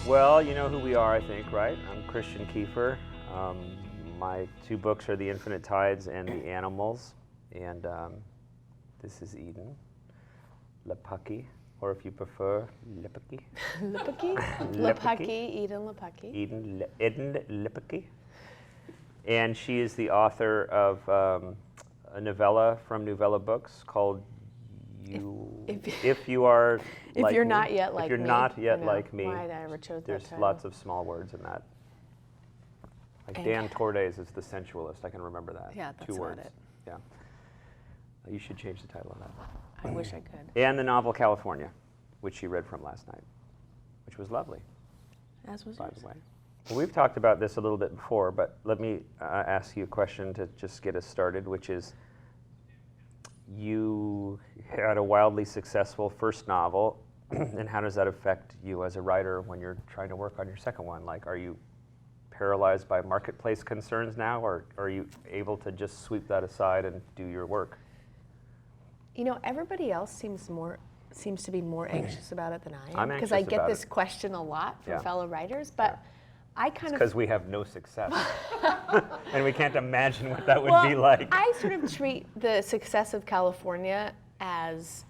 Well, you know who we are, I think, right? I'm Christian Kiefer. My two books are The Infinite Tides and The Animals. And this is Edan Lepucki, or if you prefer, Lepucki. Lepucki? Lepucki, Edan Lepucki. Edan Lepucki. And she is the author of a novella from Nouvella Books called If You Are If Like You're Me. Not Yet Like If You're Me. Not Yet I know Like Me. why I ever chose that There's title. lots of small words in that. Like Dan Tordes is the sensualist. I can remember that. Yeah, that's Two about words. it. Yeah. You should change the title of that. I wish I could. And the novel California, which she read from last night, which was lovely, As was by yours. the way. Well, we've talked about this a little bit before, but let me ask you a question to just get us started, which is, you had a wildly successful first novel, and how does that affect you as a writer when you're trying to work on your second one? Like, are you paralyzed by marketplace concerns now, or are you able to just sweep that aside and do your work? You know, everybody else seems to be more anxious about it than I am. I'm Because anxious I get about this it. question a lot from Yeah. fellow writers, but I kind of... Because we have no success. And we can't imagine what that would well, be like. I sort of treat the success of California as,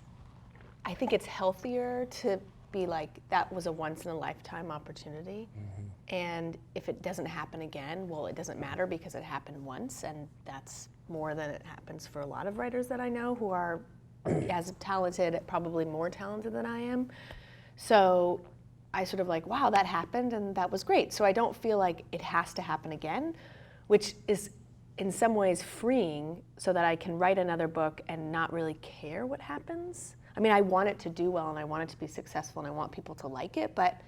I think it's healthier to be like, that was a once-in-a-lifetime opportunity. Mm-hmm. And if it doesn't happen again, well, it doesn't matter because it happened once, and that's more than it happens for a lot of writers that I know who are as talented, probably more talented than I am. So I sort of like, wow, that happened and that was great. So I don't feel like it has to happen again, which is in some ways freeing so that I can write another book and not really care what happens. I mean, I want it to do well and I want it to be successful and I want people to like it, but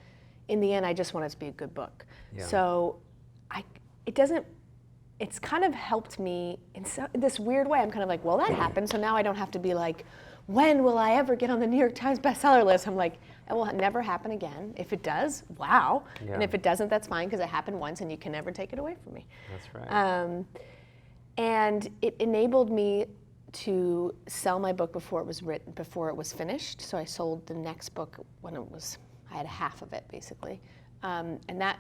in the end, I just want it to be a good book. Yeah. So it's kind of helped me in this weird way. I'm kind of like, well, that happened, so now I don't have to be like, when will I ever get on the New York Times bestseller list? I'm like, it will never happen again. If it does, wow. Yeah. And if it doesn't, that's fine, because it happened once and you can never take it away from me. That's right. And it enabled me to sell my book before it was written, before it was finished. So I sold the next book when I had half of it, basically. And that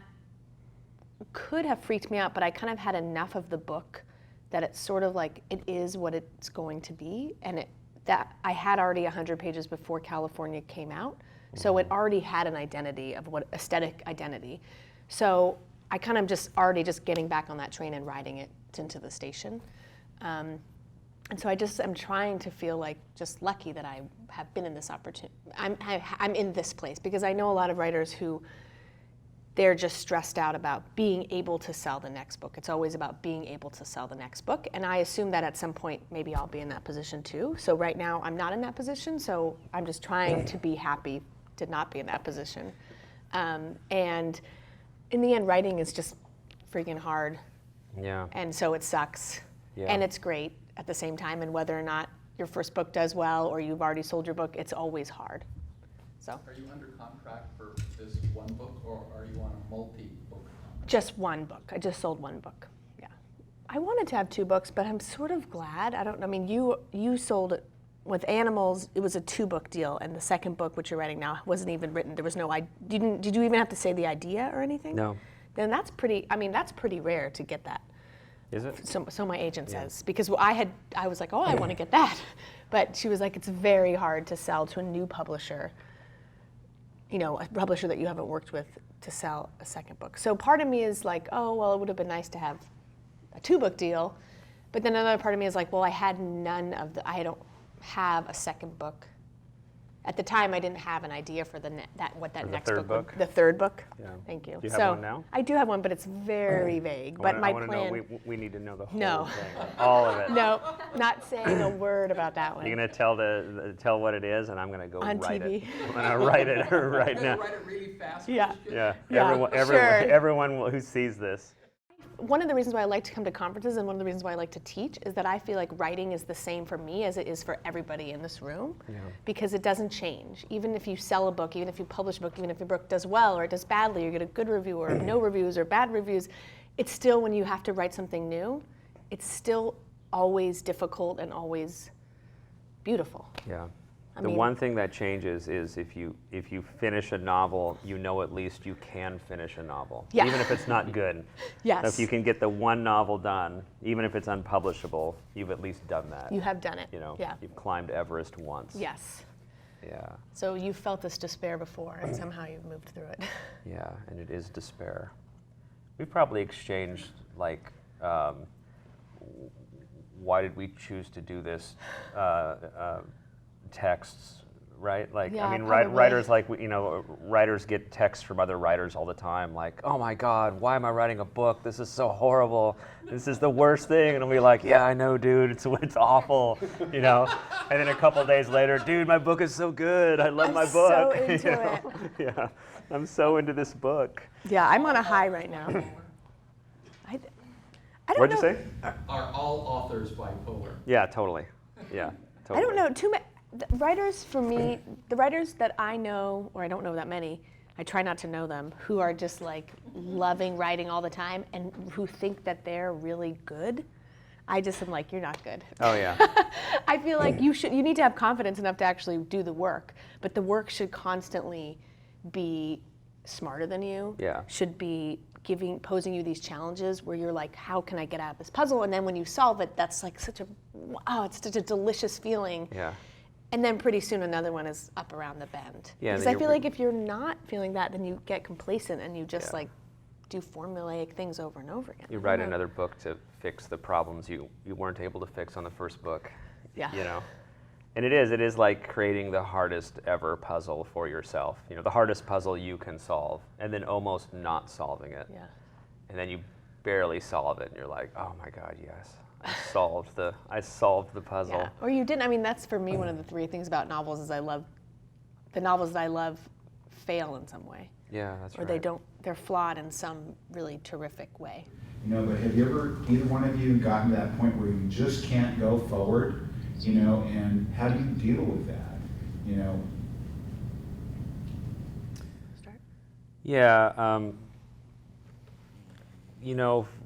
could have freaked me out, but I kind of had enough of the book that it's sort of like, it is what it's going to be. And that I had already 100 pages before California came out. So it already had an identity of what aesthetic identity. So I kind of already getting back on that train and riding it into the station. And so I'm trying to feel like just lucky that I have been in this opportunity. I'm in this place, because I know a lot of writers who they're just stressed out about being able to sell the next book. It's always about being able to sell the next book. And I assume that at some point, maybe I'll be in that position too. So right now, I'm not in that position. So I'm just trying to be happy to not be in that position. And in the end, writing is just freaking hard. Yeah. And so it sucks. Yeah. And it's great at the same time. And whether or not your first book does well or you've already sold your book, it's always hard. So. Are you under contract for this one book, or are you on a multi-book contract? Just one book. I just sold one book. Yeah. I wanted to have two books, but I'm sort of glad. I mean, you sold it with Animals. It was a 2-book deal, and the second book, which you're writing now, wasn't even written. There was no. Did you even have to say the idea or anything? No. Then that's pretty. I mean, that's pretty rare to get that. Is it? So my agent says, because I was like, oh, I want to get that, but she was like, it's very hard to sell to a new publisher. You know, a publisher that you haven't worked with, to sell a second book. So part of me is like, oh, well, it would have been nice to have a 2-book deal. But then another part of me is like, well, I don't have a second book. At the time, I didn't have an idea for what that next book. The third book. Yeah. Thank you. Do you have one now? I do have one, but it's very vague. But my plan. We need to know the whole thing, all of it. No, not saying a word about that one. You're gonna tell what it is, and I'm gonna go on write TV. it. I'm gonna write it right now. Write it really fast. Yeah. Yeah. Yeah. Everyone who sees this. One of the reasons why I like to come to conferences, and one of the reasons why I like to teach, is that I feel like writing is the same for me as it is for everybody in this room. Yeah. Because it doesn't change. Even if you sell a book, even if you publish a book, even if your book does well or it does badly, or you get a good review or no reviews or bad reviews, it's still, when you have to write something new, it's still always difficult and always beautiful. Yeah. The one thing that changes is if you finish a novel, you know at least you can finish a novel, Yeah. even if it's not good. Yes. So if you can get the one novel done, even if it's unpublishable, you've at least done that. You have done it. You know, Yeah. you've climbed Everest once. Yes. Yeah. So you felt this despair before, and somehow you've moved through it. Yeah, and it is despair. We've probably exchanged like, why did we choose to do this? Texts, right? Like, Yeah, I mean, probably. writers like, writers get texts from other writers all the time, like, oh my God, why am I writing a book? This is so horrible. This is the worst thing. And I'll be like, yeah, I know, dude, it's awful, And then a couple days later, dude, my book is so good. I love my book. So into it. Yeah, I'm so into this book. Yeah, I'm on a high right now. I don't What'd know. you say? Are all authors bipolar? Yeah, totally. Yeah, totally. I don't know too many writers. For me, the writers that I know, or I don't know that many, I try not to know them, who are just like loving writing all the time and who think that they're really good. I just am like, you're not good. Oh yeah. I feel like you need to have confidence enough to actually do the work, but the work should constantly be smarter than you. Yeah. Should be posing you these challenges where you're like, how can I get out of this puzzle? And then when you solve it, that's like it's such a delicious feeling. Yeah. And then pretty soon another one is up around the bend. Yeah, Because then I feel like if you're not feeling that, then you get complacent and you just Yeah. like do formulaic things over and over again. You write another book to fix the problems you weren't able to fix on the first book. Yeah. And it is like creating the hardest ever puzzle for yourself. The hardest puzzle you can solve, and then almost not solving it. Yeah. And then you barely solve it, and you're like, oh my God, yes, I solved the puzzle. Yeah. Or you didn't. I mean, that's for me one of the three things about novels is the novels that I love fail in some way. Yeah, that's Or right. they're flawed in some really terrific way. But have you ever, either one of you, gotten to that point where you just can't go forward, and how do you deal with that, Start? Yeah,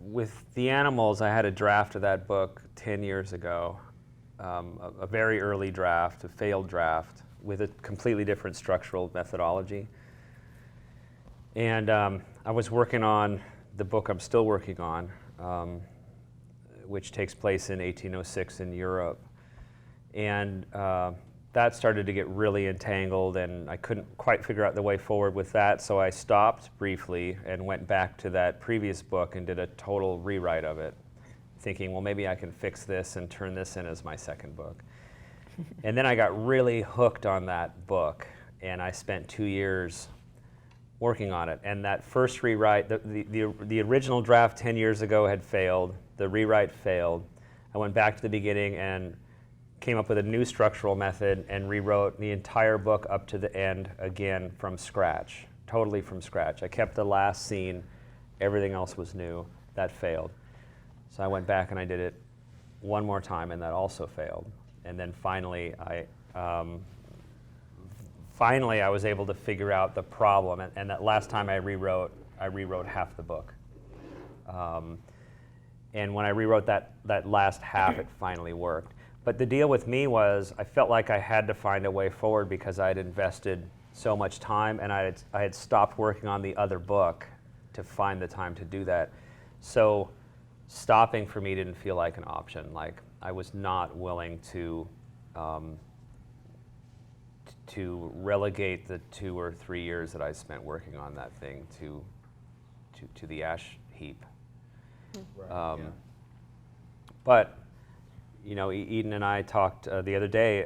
with the animals, I had a draft of that book 10 years ago, a very early draft, a failed draft, with a completely different structural methodology. And I was working on the book I'm still working on, which takes place in 1806 in Europe. And that started to get really entangled, and I couldn't quite figure out the way forward with that, so I stopped briefly and went back to that previous book and did a total rewrite of it, thinking, well, maybe I can fix this and turn this in as my second book. And then I got really hooked on that book, and I spent 2 years working on it. And that first rewrite, the original draft 10 years ago had failed, the rewrite failed. I went back to the beginning and came up with a new structural method and rewrote the entire book up to the end again from scratch, totally from scratch. I kept the last scene, everything else was new. That failed. So I went back and I did it one more time, and that also failed. And then finally I was able to figure out the problem, and that last time I rewrote half the book. And when I rewrote that last half, it finally worked. But the deal with me was I felt like I had to find a way forward because I had invested so much time, and I had stopped working on the other book to find the time to do that. So stopping for me didn't feel like an option. Like I was not willing to relegate the 2 or 3 years that I spent working on that thing to the ash heap. Right. But Eden and I talked the other day.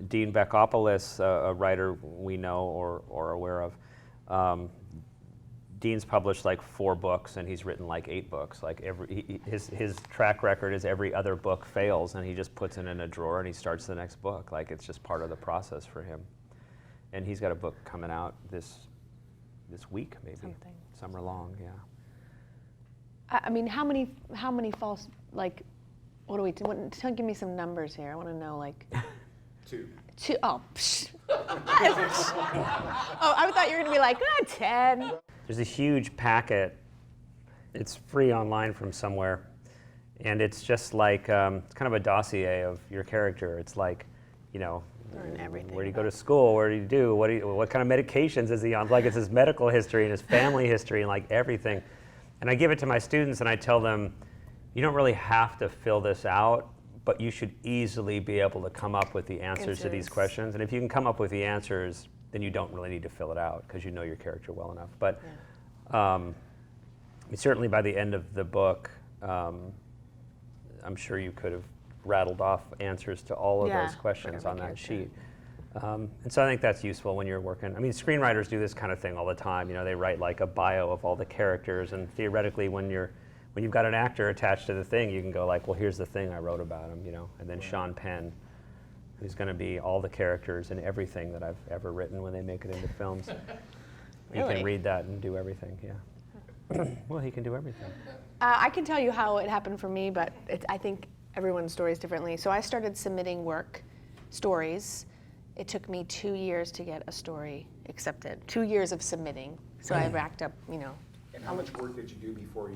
Dean Bekopoulos, a writer we know or are aware of, Dean's published like 4 books, and he's written like 8 books. Like his track record is every other book fails, and he just puts it in a drawer and he starts the next book. Like it's just part of the process for him. And he's got a book coming out this week, maybe. Something. Summer long, yeah. I mean, how many false, like, what do we do? Give me some numbers here. I want to know, like. 2. 2, oh, psh. Oh, I thought you were going to be like, 10. There's a huge packet. It's free online from somewhere. And it's just like, it's kind of a dossier of your character. It's like, Learn everything. Where do you go to school? Where do you do? What kind of medications is he on? Like, it's his medical history and his family history and like everything. And I give it to my students and I tell them, you don't really have to fill this out, but you should easily be able to come up with the answers to these questions. And if you can come up with the answers, then you don't really need to fill it out because you know your character well enough. But certainly by the end of the book, I'm sure you could have rattled off answers to all of those questions on that sheet. And so I think that's useful when you're working. I mean, screenwriters do this kind of thing all the time. You know, they write like a bio of all the characters, and theoretically, when you've got an actor attached to the thing, you can go like, well, here's the thing I wrote about him, you know. And then Sean Penn, who's going to be all the characters and everything that I've ever written when they make it into films. You can read that and do everything, yeah. Well, he can do everything. I can tell you how it happened for me, but I think everyone's story is differently. So I started submitting stories. It took me 2 years to get a story accepted. 2 years of submitting. So I racked up, you know. And how much work did you do before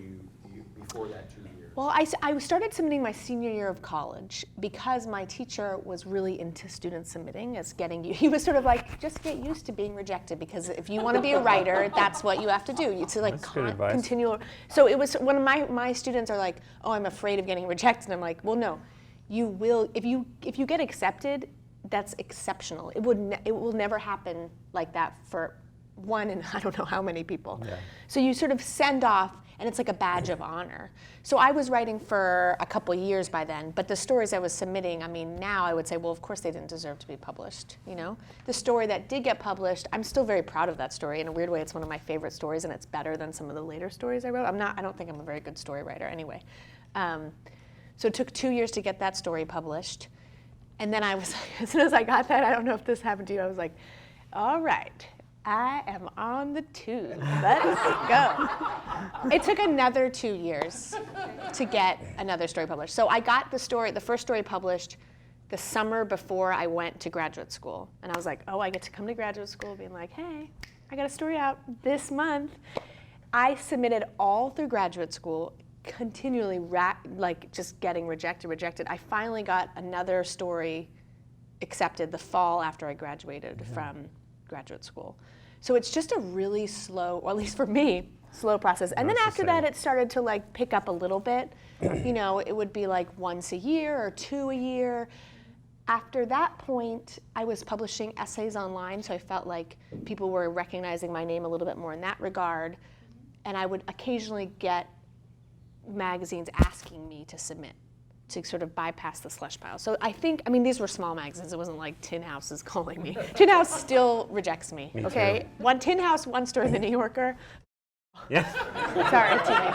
that 2 years? Well, I started submitting my senior year of college because my teacher was really into students submitting as getting you. He was sort of like, just get used to being rejected, because if you want to be a writer, that's what you have to do. It's like continual. So it was when my students are like, oh, I'm afraid of getting rejected. I'm like, well, no, you will. If you get accepted, that's exceptional. It will never happen like that for one in I don't know how many people. Yeah. So you sort of send off, and it's like a badge of honor. So I was writing for a couple years by then, but the stories I was submitting, I mean, now I would say, well, of course they didn't deserve to be published, you know? The story that did get published, I'm still very proud of that story. In a weird way, it's one of my favorite stories, and it's better than some of the later stories I wrote. I don't think I'm a very good story writer anyway. So it took 2 years to get that story published. And then I was, as soon as I got that, I don't know if this happened to you, I was like, all right, I am on the tube. Let's go. It took another 2 years to get another story published. So I got the first story published the summer before I went to graduate school. And I was like, oh, I get to come to graduate school being like, hey, I got a story out this month. I submitted all through graduate school, continually like just getting rejected. I finally got another story accepted the fall after I graduated from graduate school. So it's just a really slow, or at least for me, slow process. And then after that, it started to like pick up a little bit. You know, it would be like once a year or 2 a year. After that point, I was publishing essays online, so I felt like people were recognizing my name a little bit more in that regard. And I would occasionally get magazines asking me to submit, to sort of bypass the slush pile. So I these were small magazines. It wasn't like Tin House is calling me. Tin House still rejects me, okay? One Tin House, one story in the New Yorker. Yeah. Sorry, teenage.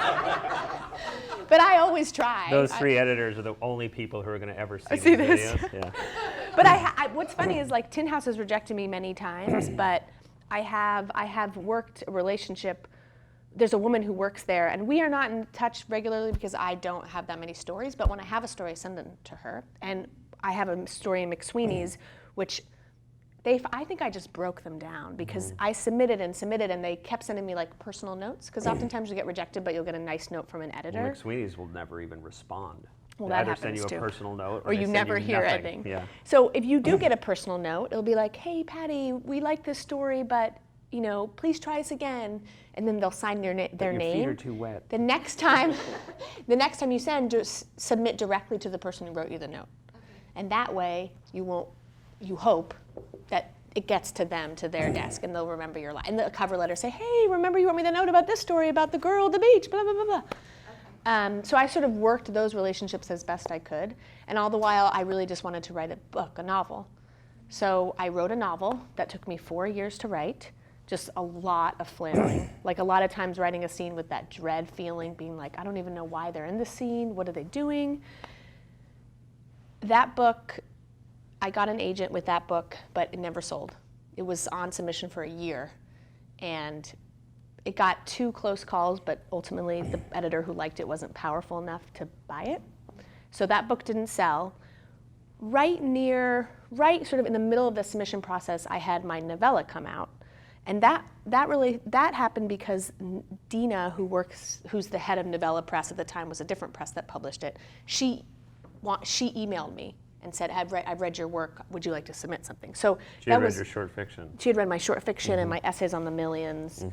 But I always try. Those three editors are the only people who are going to ever see this. Videos. Yeah. But what's funny is like Tin House has rejected me many times, but I have worked a relationship. There's a woman who works there, and we are not in touch regularly because I don't have that many stories, but when I have a story, I send them to her. And I have a story in McSweeney's, which I think I just broke them down because I submitted, and they kept sending me like personal notes, because oftentimes you get rejected, but you'll get a nice note from an editor. Well, McSweeney's will never even respond. Well, they that either happens send you too. a personal note, or you never hear nothing. anything. Yeah. So if you do get a personal note, it'll be like, hey, Patty, we like this story, but you know, please try us again. And then they'll sign their name. Your feet are too wet. The next time you send, just submit directly to the person who wrote you the note. Okay. And that way, you hope that it gets to them, to their desk, and they'll remember your line. And the cover letter say, hey, remember you wrote me the note about this story about the girl at the beach, blah, blah, blah, blah. Okay. So I sort of worked those relationships as best I could. And all the while, I really just wanted to write a novel. So I wrote a novel that took me 4 years to write. Just a lot of flailing. Like a lot of times writing a scene with that dread feeling, being like, I don't even know why they're in the scene. What are they doing? That book, I got an agent with that book, but it never sold. It was on submission for a year. And it got 2 close calls, but ultimately the editor who liked it wasn't powerful enough to buy it. So that book didn't sell. Right sort of in the middle of the submission process, I had my novella come out. And that happened because Dina, who's the head of Nouvella Press at the time, was a different press that published it. She emailed me and said, I've read your work, would you like to submit something? So She had read your short fiction. She had read my short fiction and my essays on the millions.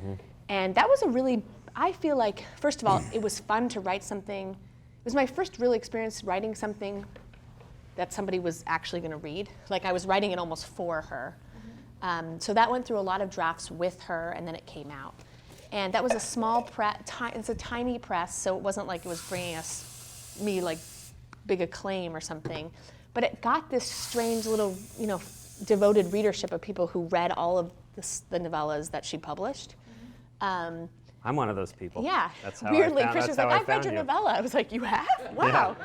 And that was a really, I feel like, first of all, it was fun to write something. It was my first real experience writing something that somebody was actually going to read. Like I was writing it almost for her. So that went through a lot of drafts with her, and then it came out. And that was a small press, it's a tiny press, so it wasn't like it was bringing me like big acclaim or something. But it got this strange little, devoted readership of people who read all of the novellas that she published. I'm one of those people. Yeah. That's how Weirdly, I found, Chris was that's like, how I've read your you. novella. I was like, you have? Wow.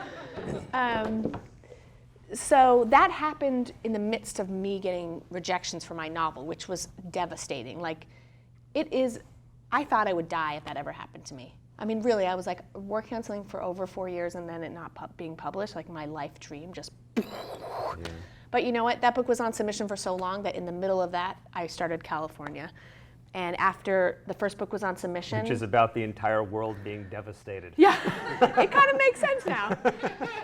So that happened in the midst of me getting rejections for my novel, which was devastating. Like, I thought I would die if that ever happened to me. I mean, really, I was like working on something for over 4 years and then it not being published, like my life dream just. Yeah. But you know what? That book was on submission for so long that in the middle of that, I started California. And after the first book was on submission. Which is about the entire world being devastated. Yeah, it kind of makes sense now.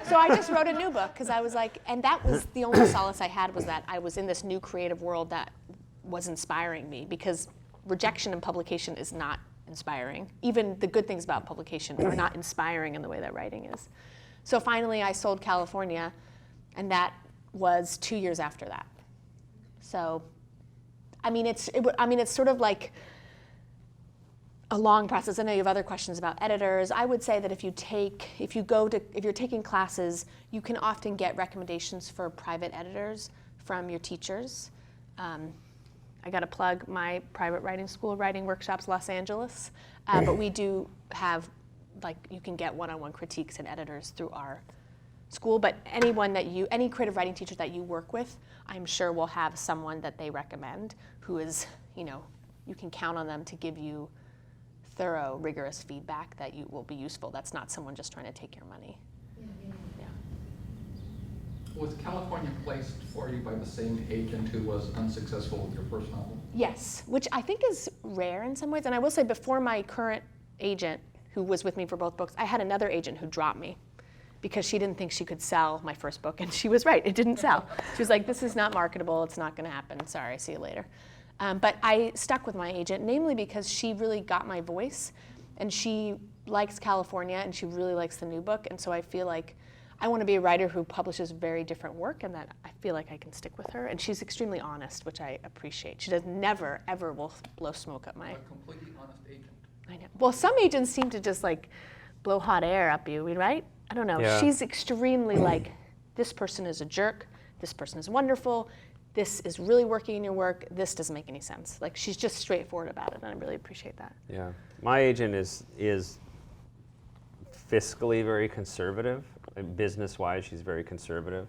So I just wrote a new book because I was like, and that was the only solace I had, was that I was in this new creative world that was inspiring me, because rejection in publication is not inspiring. Even the good things about publication are not inspiring in the way that writing is. So finally I sold California, and that was 2 years after that. So, I mean, it's sort of like a long process. I know you have other questions about editors. I would say that if you're taking classes, you can often get recommendations for private editors from your teachers. I got to plug my private writing school, Writing Workshops Los Angeles, but we do have, you can get one-on-one critiques and editors through our school, but any creative writing teacher that you work with, I'm sure will have someone that they recommend who is, you can count on them to give you thorough, rigorous feedback that will be useful. That's not someone just trying to take your money. Yeah. Was California placed for you by the same agent who was unsuccessful with your first novel? Yes, which I think is rare in some ways. And I will say, before my current agent, who was with me for both books, I had another agent who dropped me because she didn't think she could sell my first book, and she was right, it didn't sell. She was like, this is not marketable, it's not gonna happen, sorry, see you later. But I stuck with my agent, namely because she really got my voice, and she likes California, and she really likes the new book, and so I feel like I want to be a writer who publishes very different work, and that I feel like I can stick with her. And she's extremely honest, which I appreciate. She never, ever will blow smoke up my... A completely honest agent. I know. Well, some agents seem to just blow hot air up you, right? I don't know. Yeah. She's extremely this person is a jerk, this person is wonderful, this is really working in your work, this doesn't make any sense. She's just straightforward about it, and I really appreciate that. Yeah. My agent is fiscally very conservative. Business-wise, she's very conservative,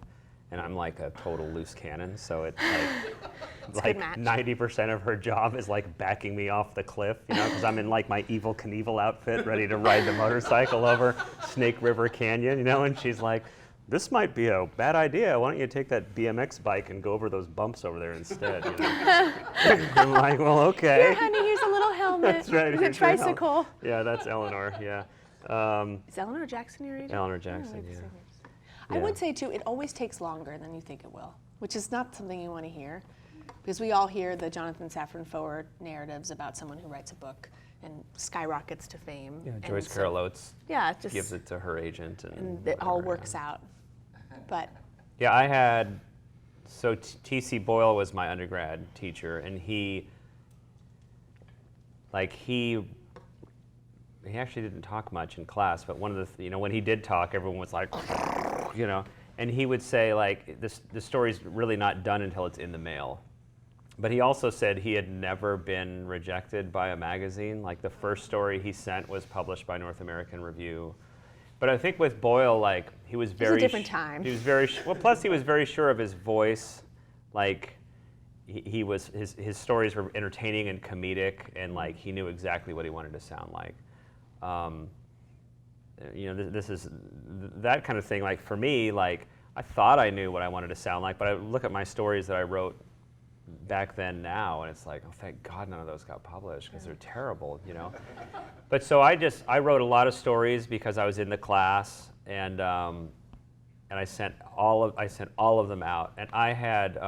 and I'm like a total loose cannon. So it's a good match. 90% of her job is backing me off the cliff, because I'm in my Evel Knievel outfit, ready to ride the motorcycle over Snake River Canyon, and she's like, "This might be a bad idea. Why don't you take that BMX bike and go over those bumps over there instead?" I'm like, "Well, okay." Here, honey, here's a little helmet. That's right. With a here's your helmet. tricycle. Yeah, that's Eleanor. Yeah. Is Eleanor Jackson your agent? Eleanor Jackson, yeah. I would say, too, it always takes longer than you think it will, which is not something you want to hear, because we all hear the Jonathan Safran Foer narratives about someone who writes a book and skyrockets to fame. Yeah, And Joyce so- Carol Oates Yeah, just gives it to her agent. and it all whatever, works out. But Yeah, I had, so T.C. Boyle was my undergrad teacher, and he actually didn't talk much in class, but one of the, when he did talk, everyone was like, and he would say the story's really not done until it's in the mail. But he also said he had never been rejected by a magazine. The first story he sent was published by North American Review. But I think with Boyle, he was very... a different time. He was very... Well, plus he was very sure of his voice. He was... His stories were entertaining and comedic, and he knew exactly what he wanted to sound like. This is that kind of thing. For me, I thought I knew what I wanted to sound like, but I look at my stories that I wrote back then now, and it's oh, thank God none of those got published, because they're terrible, But so I wrote a lot of stories because I was in the class, and I sent all of them out, and I had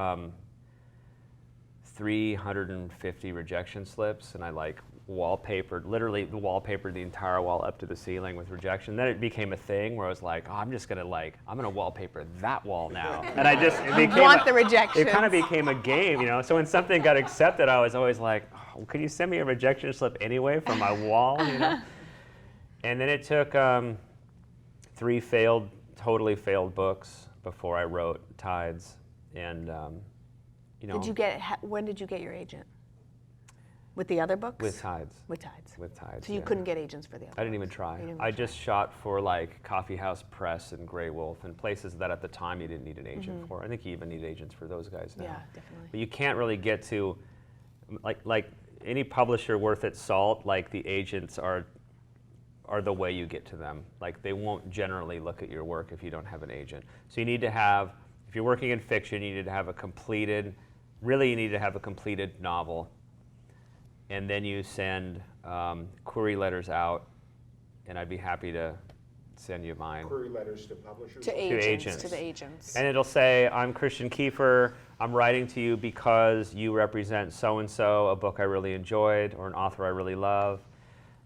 350 rejection slips, and I literally wallpapered the entire wall up to the ceiling with rejection. Then it became a thing where I was like, oh, I'm gonna wallpaper that wall now. And it became the rejection. It kind of became a game, So when something got accepted, I was always like, oh, could you send me a rejection slip anyway from my wall, And then it took 3 totally failed books before I wrote Tides, and When did you get your agent? With the other books? With Tides. With Tides. With Tides. So you couldn't get agents for the other I didn't even books? try. You didn't I even just shot for like Coffee House Press and Grey Wolf and places that at the time you didn't need an agent for. I think you even need agents for those guys now. Yeah, definitely. But you can't really get to, like any publisher worth its salt, like the agents are the way you get to them. Like they won't generally look at your work if you don't have an agent. So you need to have, if you're working in fiction, you need to have a completed novel. And then you send query letters out, and I'd be happy to send you mine. Query letters to publishers? To agents. To the agents. And it'll say, I'm Christian Kiefer, I'm writing to you because you represent so-and-so, a book I really enjoyed, or an author I really love.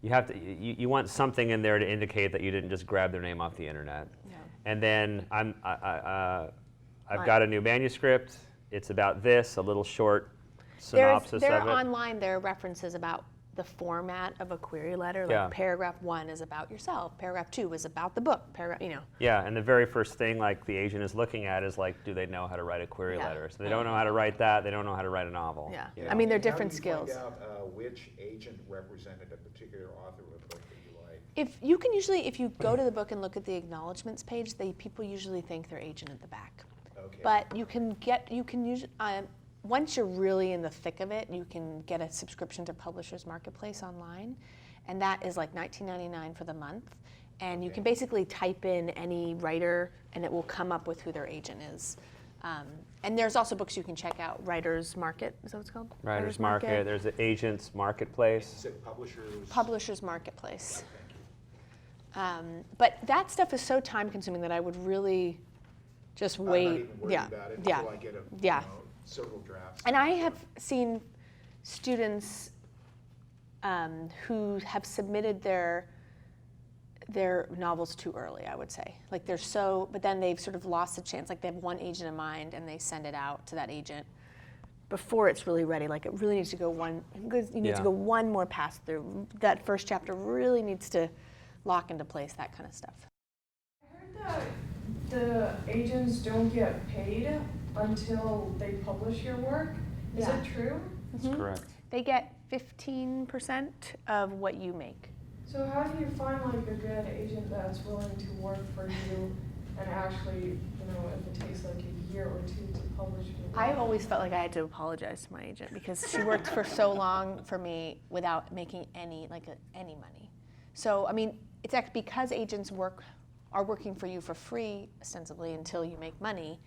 You want something in there to indicate that you didn't just grab their name off the internet. Yeah. And then I've got a new manuscript. It's about this, a little short synopsis there of it. are online, there are references about the format of a query letter. Like Yeah. paragraph 1 is about yourself. Paragraph 2 is about the book. Yeah, and the very first thing like the agent is looking at is like, do they know how to write a query Yeah. letter? So they don't know how to write that, they don't know how to write a novel. Yeah. Yeah. I mean, they're How do different you skills. find out which agent represented a particular author of a book that you like? If you go to the book and look at the acknowledgments page, people usually thank their agent at the back. Okay. But you can use, once you're really in the thick of it, you can get a subscription to Publishers Marketplace online, and that is like $19.99 for the month. And you can basically type in any writer, and it will come up with who their agent is. And there's also books you can check out. Writers Market, is that what it's called? Writers Market, there's the Agents Marketplace. Is it publishers? Publishers Marketplace. Thank you. But that stuff is so time consuming that I would really just wait. I'm not even worried about it until I get several drafts. And I have seen students who have submitted their novels too early, I would say. Like but then they've sort of lost the chance. Like they have one agent in mind and they send it out to that agent before it's really ready. Like it really needs to go you need to go one more pass through. That first chapter really needs to lock into place, that kind of stuff. I heard that the agents don't get paid until they publish your work. Is Yeah. it true? That's correct. They get 15% of what you make. So how do you find like a good agent that's willing to work for you and actually, if it takes like a year or two to publish your work? I always felt like I had to apologize to my agent because she worked for so long for me without making any money. So I mean, it's actually because agents are working for you for free ostensibly until you make money.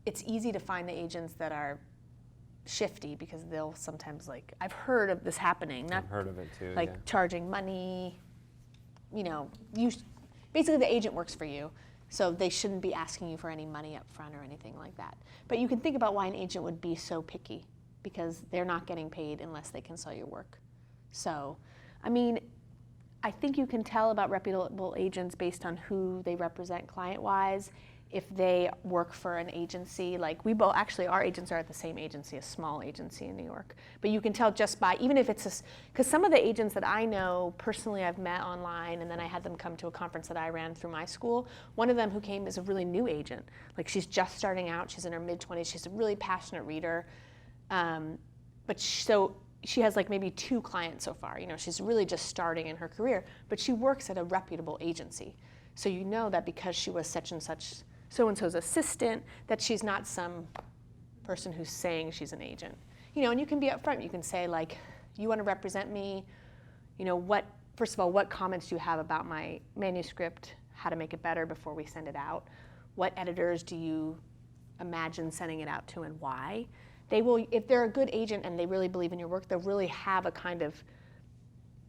It's easy to find the agents that are shifty because they'll sometimes I've heard of this happening. I've heard of it too. Charging money. Basically the agent works for you, so they shouldn't be asking you for any money up front or anything like that. But you can think about why an agent would be so picky because they're not getting paid unless they can sell your work. So, I mean, I think you can tell about reputable agents based on who they represent client-wise. If they work for an agency, our agents are at the same agency, a small agency in New York. But you can tell just by, even if it's because some of the agents that I know personally I've met online, and then I had them come to a conference that I ran through my school. One of them who came is a really new agent. She's just starting out, she's in her mid-20s, she's a really passionate reader. She has maybe 2 clients so far. She's really just starting in her career, but she works at a reputable agency. So you know that because she was such and such so-and-so's assistant, that she's not some person who's saying she's an agent. And you can be upfront. You can say you want to represent me, first of all, what comments do you have about my manuscript, how to make it better before we send it out? What editors do you imagine sending it out to and why? They will, if they're a good agent and they really believe in your work, they'll really have a kind of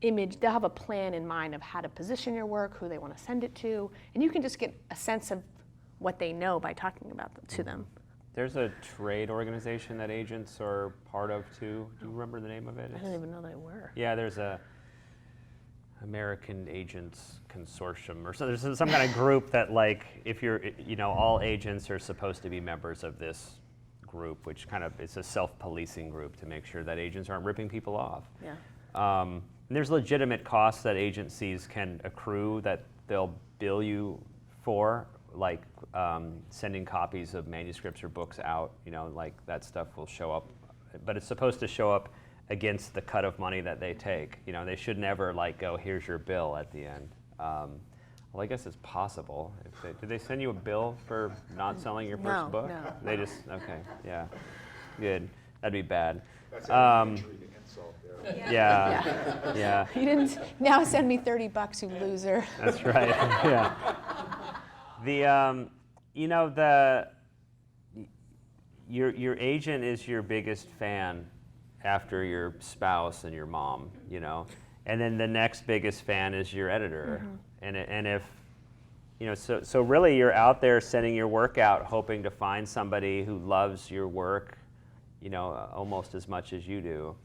image, they'll have a plan in mind of how to position your work, who they want to send it to, and you can just get a sense of what they know by talking about them to them. There's a trade organization that agents are part of too. Do you remember the name of it? I didn't even know they were. Yeah, there's a American Agents Consortium, or so there's some kind of group that, like, if you're, all agents are supposed to be members of this group, which kind of, it's a self-policing group to make sure that agents aren't ripping people off. Yeah. And there's legitimate costs that agencies can accrue that they'll bill you for, like sending copies of manuscripts or books out, like that stuff will show up. But it's supposed to show up against the cut of money that they take. They should never like go, here's your bill at the end. Well, I guess it's possible. Did they send you a bill for not selling your first book? No. They just, okay, yeah, good. That'd be bad. That's elementary insult there. Yeah. You didn't now send me $30, you loser. That's right. Yeah. Your agent is your biggest fan after your spouse and your mom, and then the next biggest fan is your editor. And if so really you're out there sending your work out hoping to find somebody who loves your work, almost as much as you do,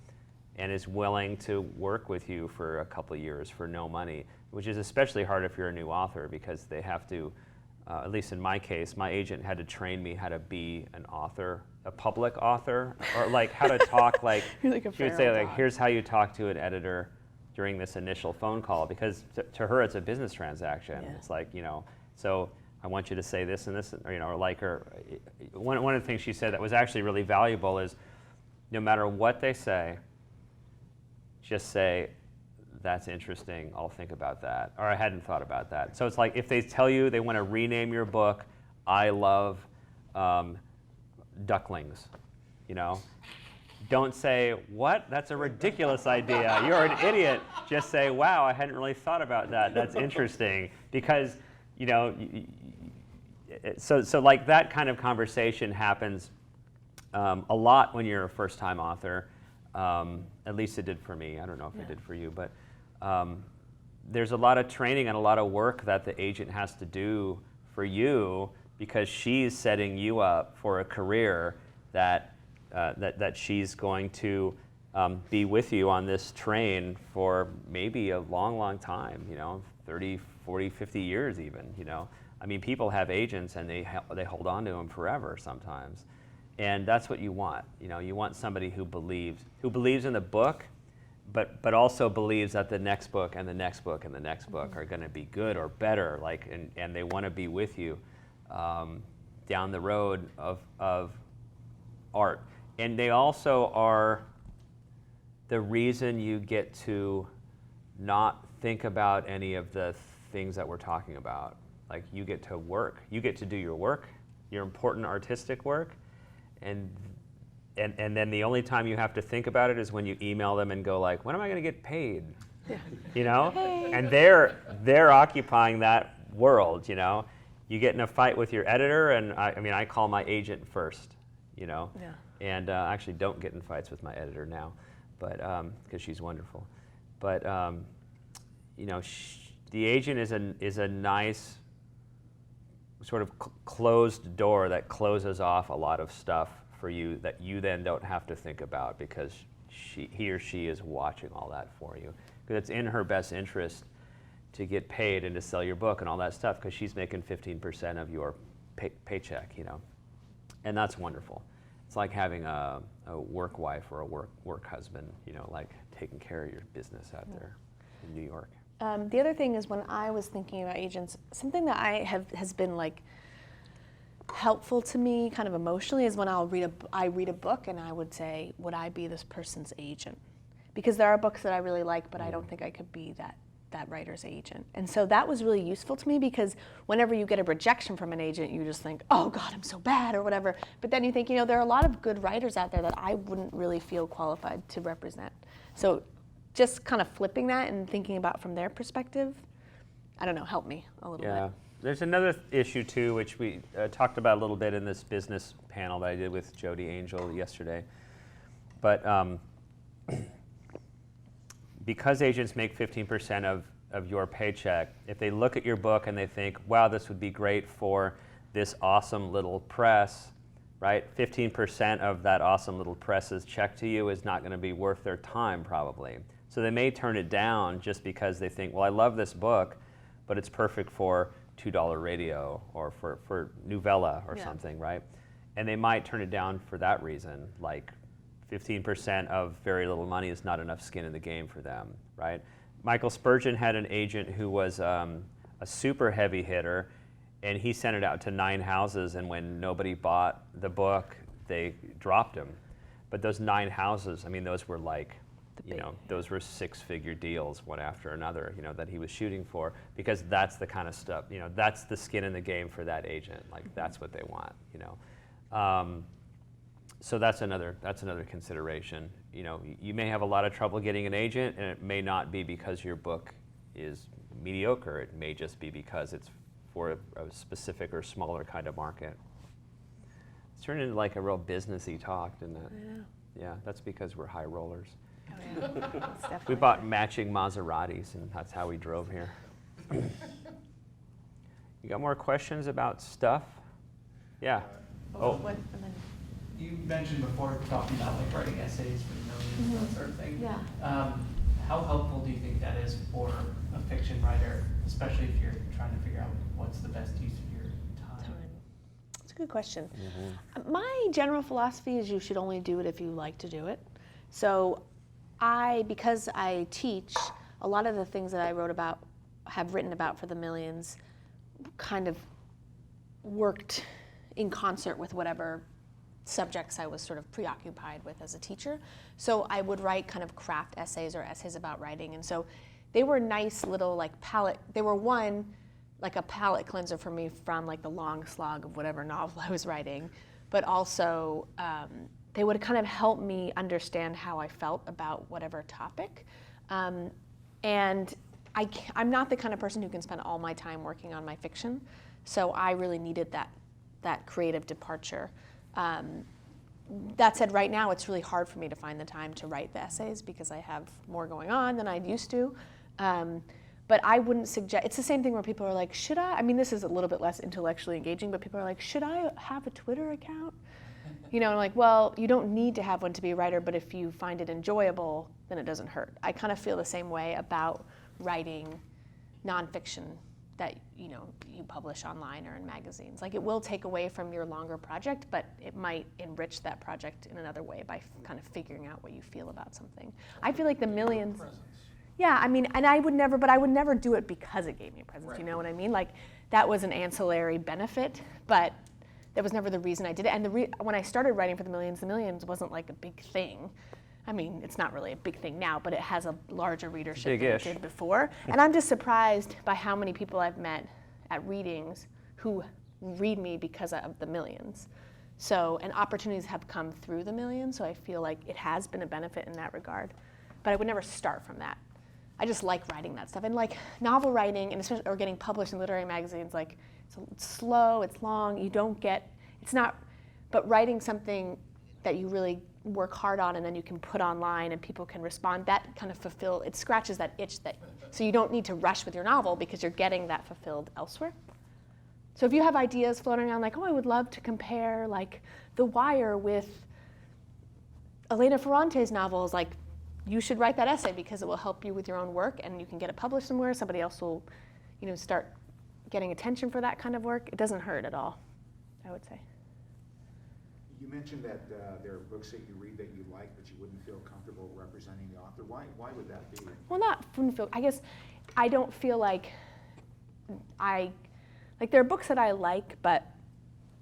and is willing to work with you for a couple of years for no money, which is especially hard if you're a new author, because they have to, at least in my case, my agent had to train me how to be an author, a public author, or like how to talk, like, You're like a she would say, feral like, dog. here's how you talk to an editor during this initial phone call, because to her it's a business transaction. Yeah. It's like, so I want you to say this and this, or like her. One of the things she said that was actually really valuable is, no matter what they say, just say, that's interesting, I'll think about that, or I hadn't thought about that. So it's like if they tell you they want to rename your book, I love ducklings, don't say, what? That's a ridiculous idea. You're an idiot. Just say, wow, I hadn't really thought about that. That's interesting. Because, so like that kind of conversation happens a lot when you're a first-time author. At least it did for me. I don't know if it did for you, but there's a lot of training and a lot of work that the agent has to do for you, because she's setting you up for a career that she's going to be with you on this train for maybe a long, long time, 30, 40, 50 years even, I mean, people have agents and they hold on to them forever sometimes. And that's what you want. You want somebody who believes in the book, but also believes that the next book and the next book and the next book are going to be good or better, like, and they want to be with you down the road of art. And they also are the reason you get to not think about any of the things that we're talking about. Like, you get to work. You get to do your work, your important artistic work, and then the only time you have to think about it is when you email them and go like, when am I going to get paid? Hey. And they're occupying that world. You get in a fight with your editor, and I call my agent first. Yeah. And I actually don't get in fights with my editor now, but because she's wonderful. But the agent is a nice sort of closed door that closes off a lot of stuff for you that you then don't have to think about, because he or she is watching all that for you. Because it's in her best interest to get paid and to sell your book and all that stuff, because she's making 15% of your paycheck, and that's wonderful. It's like having a work wife or a work husband, like taking care of your business out there in New York. The other thing is, when I was thinking about agents, something that has been like helpful to me kind of emotionally is when I read a book and I would say, would I be this person's agent? Because there are books that I really like, but I don't think I could be that writer's agent. And so that was really useful to me, because whenever you get a rejection from an agent, you just think, oh God, I'm so bad or whatever. But then you think, there are a lot of good writers out there that I wouldn't really feel qualified to represent. So just kind of flipping that and thinking about from their perspective, I don't know, helped me a little bit. There's another issue too, which we talked about a little bit in this business panel that I did with Jody Angel yesterday. But because agents make 15% of your paycheck, if they look at your book and they think, wow, this would be great for this awesome little press, right? 15% of that awesome little press's check to you is not going to be worth their time probably. So they may turn it down just because they think, well, I love this book, but it's perfect for $2 radio or for Nouvella or something, right? And they might turn it down for that reason, like 15% of very little money is not enough skin in the game for them, right? Michael Spurgeon had an agent who was a super heavy hitter, and he sent it out to 9 houses, and when nobody bought the book, they dropped him. But those 9 houses, I mean, those were like, those were 6-figure deals one after another, that he was shooting for, because that's the kind of stuff, that's the skin in the game for that agent. Like, that's what they want, So that's another consideration. You may have a lot of trouble getting an agent, and it may not be because your book is mediocre. It may just be because it's for a specific or smaller kind of market. It's turned into like a real businessy talk, didn't it? I know. Yeah, that's because we're high rollers. Oh, yeah. It's definitely We bought matching Maseratis, and that's how we drove here. You got more questions about stuff? Yeah. Oh. What, and then, You mentioned before talking about like writing essays for the millions, that sort of thing. yeah. How helpful do you think that is for a fiction writer, especially if you're trying to figure out what's the best use of your time? That's a good question. My general philosophy is you should only do it if you like to do it. So because I teach, a lot of the things that I have written about for the millions kind of worked in concert with whatever subjects I was sort of preoccupied with as a teacher. So I would write kind of craft essays or essays about writing. And so they were nice little like palette, they were like a palette cleanser for me from like the long slog of whatever novel I was writing, but also they would kind of help me understand how I felt about whatever topic. And I'm not the kind of person who can spend all my time working on my fiction, so I really needed that creative departure. That said, right now it's really hard for me to find the time to write the essays because I have more going on than I used to. But I wouldn't suggest, it's the same thing where people are like, should I mean, this is a little bit less intellectually engaging, but people are like, should I have a Twitter account? And like, well, you don't need to have one to be a writer, but if you find it enjoyable, then it doesn't hurt. I kind of feel the same way about writing nonfiction that you publish online or in magazines. Like, it will take away from your longer project, but it might enrich that project in another way by kind of figuring out what you feel about something. I feel like the millions. Yeah, I mean, and I would never do it because it gave me a presence. Right. You know what I mean? Like, that was an ancillary benefit, but that was never the reason I did it. And when I started writing for the millions wasn't like a big thing. I mean, it's not really a big thing now, but it has a larger readership than it did before. And I'm just surprised by how many people I've met at readings who read me because of the millions. So, and opportunities have come through the millions, so I feel like it has been a benefit in that regard. But I would never start from that. I just like writing that stuff. And like novel writing, and especially, or getting published in literary magazines, like it's slow, it's long, but writing something that you really work hard on and then you can put online and people can respond, that kind of it scratches that itch so you don't need to rush with your novel because you're getting that fulfilled elsewhere. So if you have ideas floating around like, oh, I would love to compare like The Wire with Elena Ferrante's novels, like, you should write that essay because it will help you with your own work and you can get it published somewhere. Somebody else will, start getting attention for that kind of work. It doesn't hurt at all, I would say. You mentioned that there are books that you read that you like, but you wouldn't feel comfortable representing the author. Why would that be? Well, I guess I don't feel like there are books that I like, but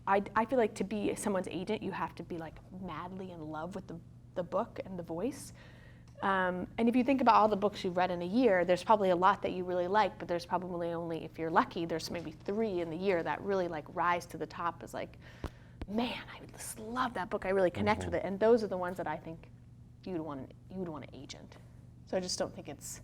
I feel like to be someone's agent, you have to be like madly in love with the book and the voice. And if you think about all the books you've read in a year, there's probably a lot that you really like, but there's probably only, if you're lucky, there's maybe 3 in the year that really like rise to the top as like, man, I just love that book. I really connect with it. And those are the ones that I think you would want an agent. So I just don't think it's.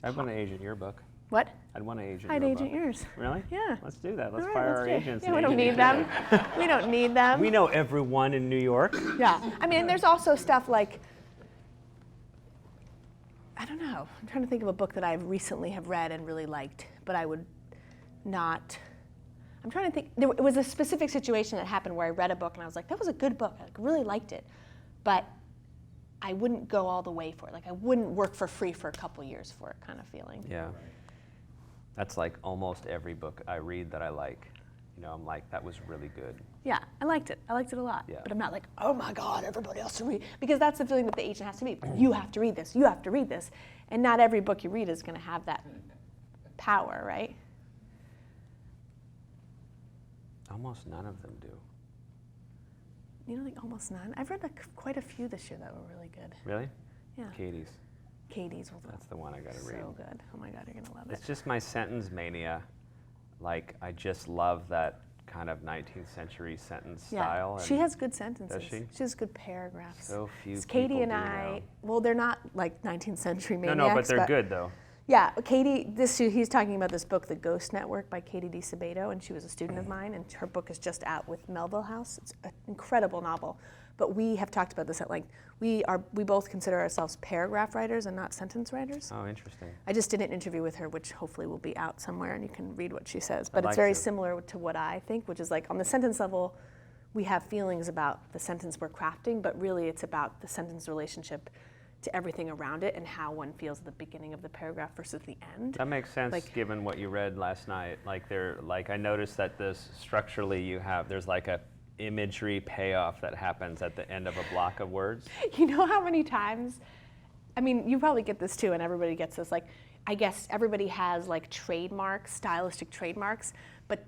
I'd want to agent your book. What? I'd want to agent I'd your agent book. yours. Really? Yeah. Let's do that. Let's All right, fire let's our do it. agents. Yeah, and we don't agent need them. each other. We don't need them. We know everyone in New York. Yeah. I mean, there's also stuff like, I don't know. I'm trying to think of a book that I recently have read and really liked, but I would not. I'm trying to think. It was a specific situation that happened where I read a book and I was like, that was a good book. I really liked it, but I wouldn't go all the way for it. Like I wouldn't work for free for a couple years for it, kind of feeling. Yeah. That's like almost every book I read that I like. I'm like, that was really good. Yeah, I liked it. I liked it a lot. Yeah. But I'm not like, oh my God, everybody else to read. Because that's the feeling that the agent has to be. You have to read this. You have to read this. And not every book you read is going to have that power, right? Almost none of them do. Like almost none. I've read quite a few this year that were really good. Really? Yeah. Katie's. Katie's was That's the one I gotta read. so good. Oh my God, you're gonna love it. It's just my sentence mania. Like, I just love that kind of 19th century sentence style. She has good sentences. Does she? She has good paragraphs. So few It's Katie people and do I, now. well, they're not like 19th century maniacs. No, but they're good though. Yeah, Katie, he's talking about this book, The Ghost Network by Katie D. Sabato, and she was a student of mine, and her book is just out with Melville House. It's an incredible novel. But we have talked about this at length. We both consider ourselves paragraph writers and not sentence writers. Oh, interesting. I just did an interview with her, which hopefully will be out somewhere, and you can read what she says. But I'd it's like very to. similar to what I think, which is like on the sentence level, we have feelings about the sentence we're crafting, but really it's about the sentence relationship to everything around it and how one feels at the beginning of the paragraph versus the end. That makes sense, Like- given what you read last night. Like I noticed that structurally there's like a imagery payoff that happens at the end of a block of words. You know how many times, I mean, you probably get this too, and everybody gets this, like, I guess everybody has like trademarks, stylistic trademarks, but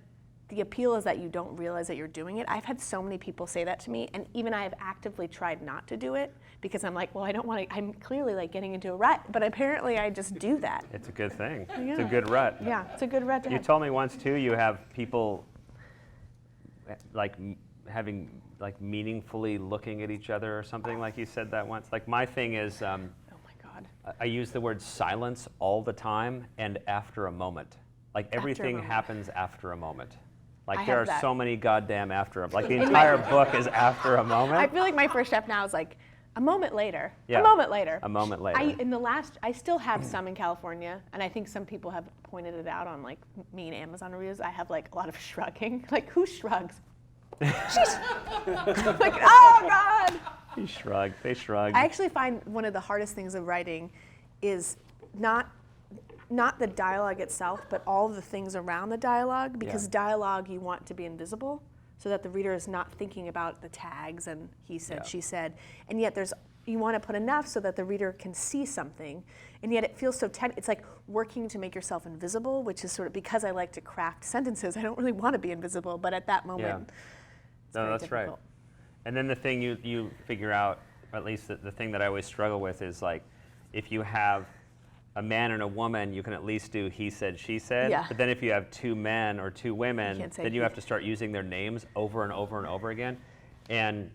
the appeal is that you don't realize that you're doing it. I've had so many people say that to me, and even I have actively tried not to do it because I'm like, well, I don't want to, I'm clearly like getting into a rut, but apparently I just do that. It's a good thing. It's Yeah. a good rut. Yeah, it's a good rut to You have. told me once too, you have people having meaningfully looking at each other or something, like you said that once. Like my thing is, Oh my God. I use the word silence all the time and after a moment. Like After a everything moment. happens after a moment. Like I there have are that. so many goddamn after like the entire book is after a moment. I feel like my first step now is like, a moment later. Yeah. A moment later. A moment later. I still have some in California, and I think some people have pointed it out on like me and Amazon reviews. I have like a lot of shrugging. Like, who shrugs? She's like, oh God. He shrugged. They shrugged. I actually find one of the hardest things of writing is not the dialogue itself, but all the things around the dialogue, because Yeah. dialogue you want to be invisible so that the reader is not thinking about the tags and he said, Yeah. she said, and yet you want to put enough so that the reader can see something, and yet it feels so it's like working to make yourself invisible, which is sort of, because I like to craft sentences, I don't really want to be invisible, but at that moment, it's No, very that's right. difficult. And then the thing you figure out, or at least the thing that I always struggle with is like, if you have a man and a woman, you can at least do he said, she said. Yeah. But then if you have two men or two women, can't say then you he. have to start using their names over and over and over again. And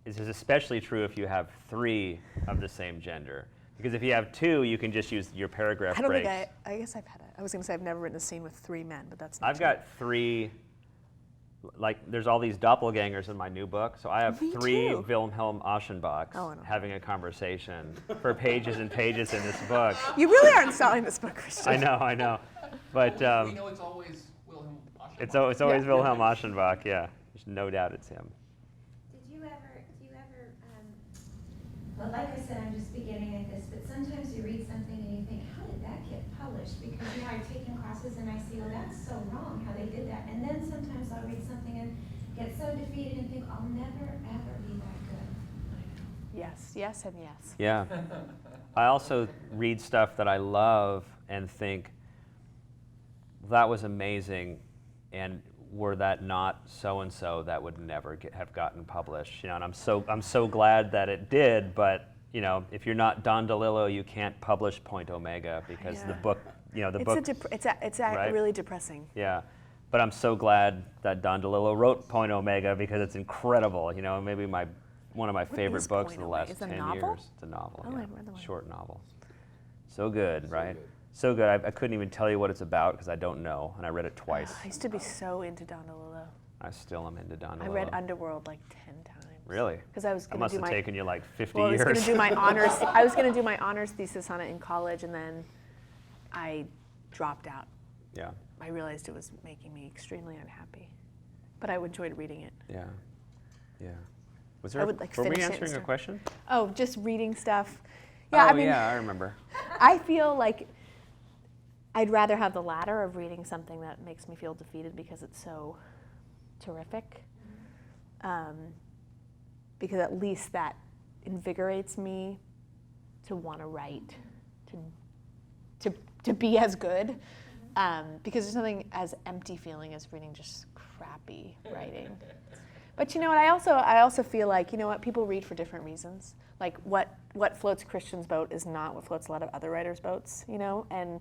this is especially true if you have three of the same gender. Because if you have two, you can just use your paragraph I don't breaks. think I guess I've had it. I was going to say I've never written a scene with three men, but that's not I've true. got three, like there's all these doppelgangers in my new book, so I have Me three too. Wilhelm Aschenbachs Oh, I know. having a conversation for pages and pages in this book. You really aren't selling this book, Christian. I know. But We know it's always Wilhelm Aschenbach. it's always Wilhelm Aschenbach, yeah. There's no doubt it's him. Do you ever, well, like I said, I'm just beginning at this, but sometimes you read something and you think, how did that get published? Because, I've taken classes and I see, oh, that's so wrong how they did that. And then sometimes I'll read something and get so defeated and think, I'll never, ever be that good. Yes, yes, and yes. Yeah. I also read stuff that I love and think, that was amazing, and were that not so-and-so, that would never have gotten published. And I'm so glad that it did, but if you're not Don DeLillo, you can't publish Point Omega because the Yeah. book, It's right? really depressing. Yeah. But I'm so glad that Don DeLillo wrote Point Omega because it's incredible. Maybe one of my favorite is books Point of the Omega? last Is it a 10 novel? years. It's a novel. Oh, I yeah. haven't read that one. Short novel. So good, right? So good. I couldn't even tell you what it's about because I don't know, and I read it twice. I used to be so into Don DeLillo. I still am into Don DeLillo. I read Underworld like 10 times. Really? Because I was That going must to do have my taken you like 50 well, I was years. going to do my honors. I was going to do my honors thesis on it in college, and then I dropped out. Yeah. I realized it was making me extremely unhappy. But I enjoyed reading it. Yeah. Yeah. Was I there? would, like, Were we finish it and answering a start- question? Oh, just reading stuff. Yeah, Oh, I mean, yeah, I remember. I feel like I'd rather have the latter of reading something that makes me feel defeated because it's so terrific. Because at least that invigorates me to want to write, to be as good. Because there's nothing as empty feeling as reading just crappy writing. But you know what? I also feel like, you know what? People read for different reasons. Like what floats Christian's boat is not what floats a lot of other writers' boats. You know, and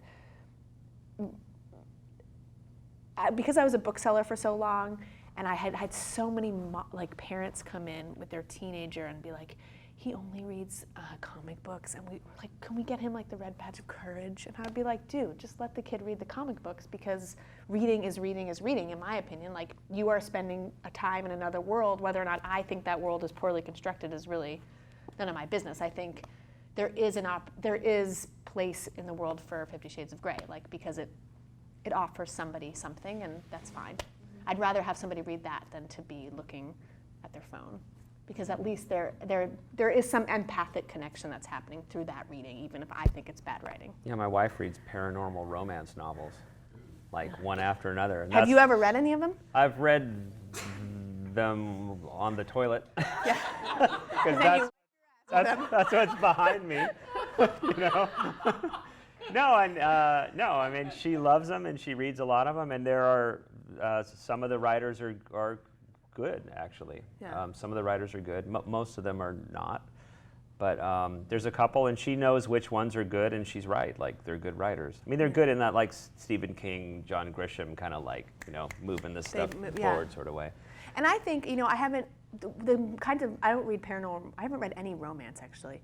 because I was a bookseller for so long, and I had so many like parents come in with their teenager and be like, he only reads comic books, and we were like, can we get him like the Red Badge of Courage? And I'd be like, dude, just let the kid read the comic books, because reading is reading, in my opinion. Like, you are spending a time in another world. Whether or not I think that world is poorly constructed is really none of my business. I think there is place in the world for 50 Shades of Grey, like, because it offers somebody something, and that's fine. I'd rather have somebody read that than to be looking at their phone, because at least there is some empathic connection that's happening through that reading, even if I think it's bad writing. Yeah, my wife reads paranormal romance novels, like one after another. And Have you ever read any of them? I've read them on the toilet. Yeah. Because that's what's behind me. You know? No, I mean, she loves them and she reads a lot of them, and there are some of the writers are good, actually. Yeah. Some of the writers are good. Most of them are not. But there's a couple, and she knows which ones are good, and she's right. Like, they're good writers. I mean, they're good in that, like, Stephen King, John Grisham kind of, like, you know, moving this stuff forward sort of way. And I think, you know, I haven't, I don't read paranormal, I haven't read any romance, actually.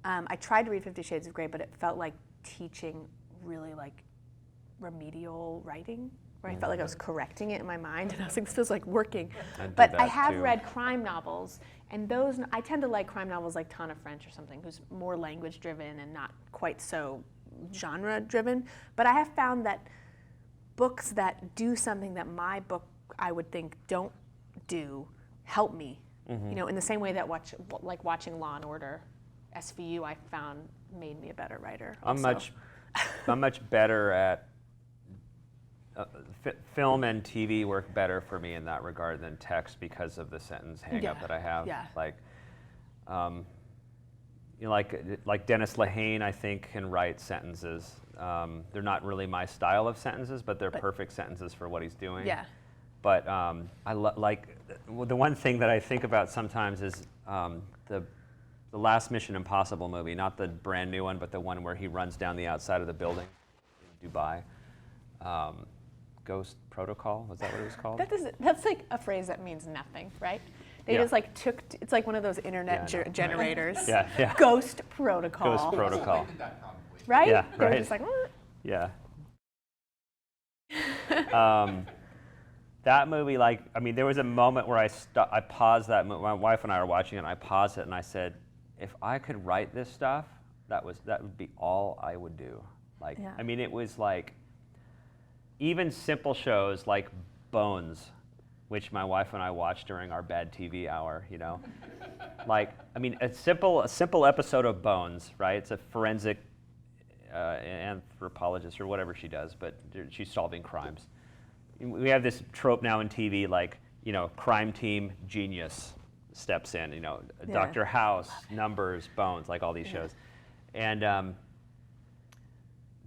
I tried to read 50 Shades of Grey, but it felt like teaching really, like, remedial writing, where I felt like I was correcting it in my mind, and I was like, this feels like working. But I have read crime novels, and those, I tend to like crime novels like Tana French or something, who's more language-driven and not quite so genre-driven. But I have found that books that do something that my book, I would think, don't do, help me. You know, in the same way that watching Law and Order, SVU, I found made me a better writer. I'm much better at film and TV work better for me in that regard than text, because of the sentence hang-up that I have. Yeah. Like, you know, like Dennis Lehane, I think, can write sentences. They're not really my style of sentences, but they're perfect sentences for what he's doing. Yeah. But the one thing that I think about sometimes is the last Mission Impossible movie, not the brand new one, but the one where he runs down the outside of the building in Dubai. Ghost Protocol, was that what it was called? That's like a phrase that means nothing, right? They just like it's like one of those internet generators. Yeah. Ghost Protocol. Ghost Protocol. They did that probably. Right? Yeah, They were right. just like, Yeah. That movie, like, I mean, there was a moment where I paused that movie. My wife and I were watching it, and I paused it, and I said, if I could write this stuff, that would be all I would do. Like, Yeah. I mean, it was like, even simple shows like Bones, which my wife and I watched during our bad TV hour, you know. Like, I mean, a simple episode of Bones, right? It's a forensic anthropologist or whatever she does, but she's solving crimes. We have this trope now in TV, like, you know, crime team genius steps in, you know, Yeah. Dr. House, Numbers, Bones, like all these shows. And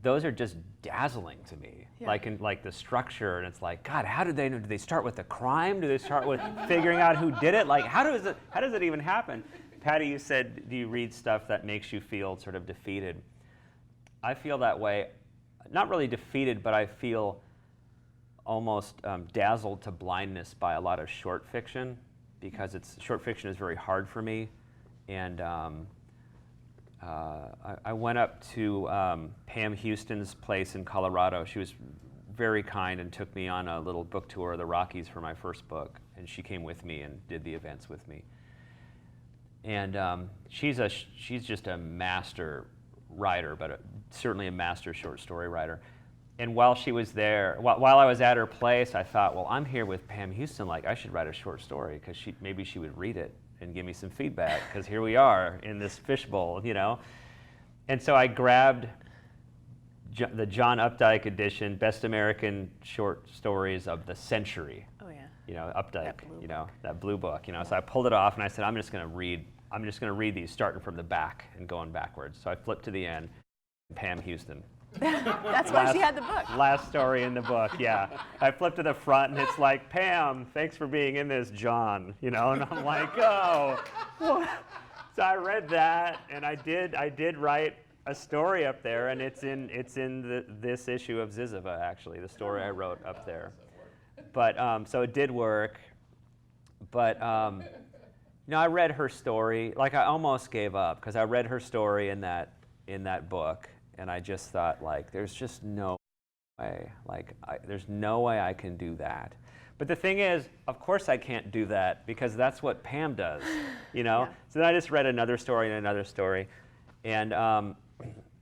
those are just dazzling to me, like in like the structure, and it's like, God, how did they know? Do they start with the crime? Do they start with figuring out who did it? Like, how does it even happen? Patty, you said, do you read stuff that makes you feel sort of defeated? I feel that way, not really defeated, but I feel almost dazzled to blindness by a lot of short fiction, because short fiction is very hard for me, and I went up to Pam Houston's place in Colorado. She was very kind and took me on a little book tour of the Rockies for my first book, and she came with me and did the events with me. And she's just a master writer, but certainly a master short story writer. And while she was there, while I was at her place, I thought, well, I'm here with Pam Houston, like I should write a short story, because maybe she would read it and give me some feedback, because here we are in this fishbowl, you know? And so I grabbed the John Updike edition, Best American Short Stories of the Century. Oh yeah. You know, Updike, That blue you know, that blue book, you know. So I pulled it off and I said, I'm just gonna read these starting from the back and going backwards. So I flipped to the end, Pam Houston. That's why she had the book. Last story in the book, yeah. I flipped to the front and it's like, Pam, thanks for being in this, John, you know, and I'm like, oh. What? So I read that and I did write a story up there, and it's in this issue of Zyzzyva, actually, the story I wrote up there. But so it did work. But you know, I read her story. Like I almost gave up because I read her story in that book, and I just thought, like, there's just no way. Like, there's no way I can do that. But the thing is, of course I can't do that because that's what Pam does, you know. Yeah. So then I just read another story and another story, and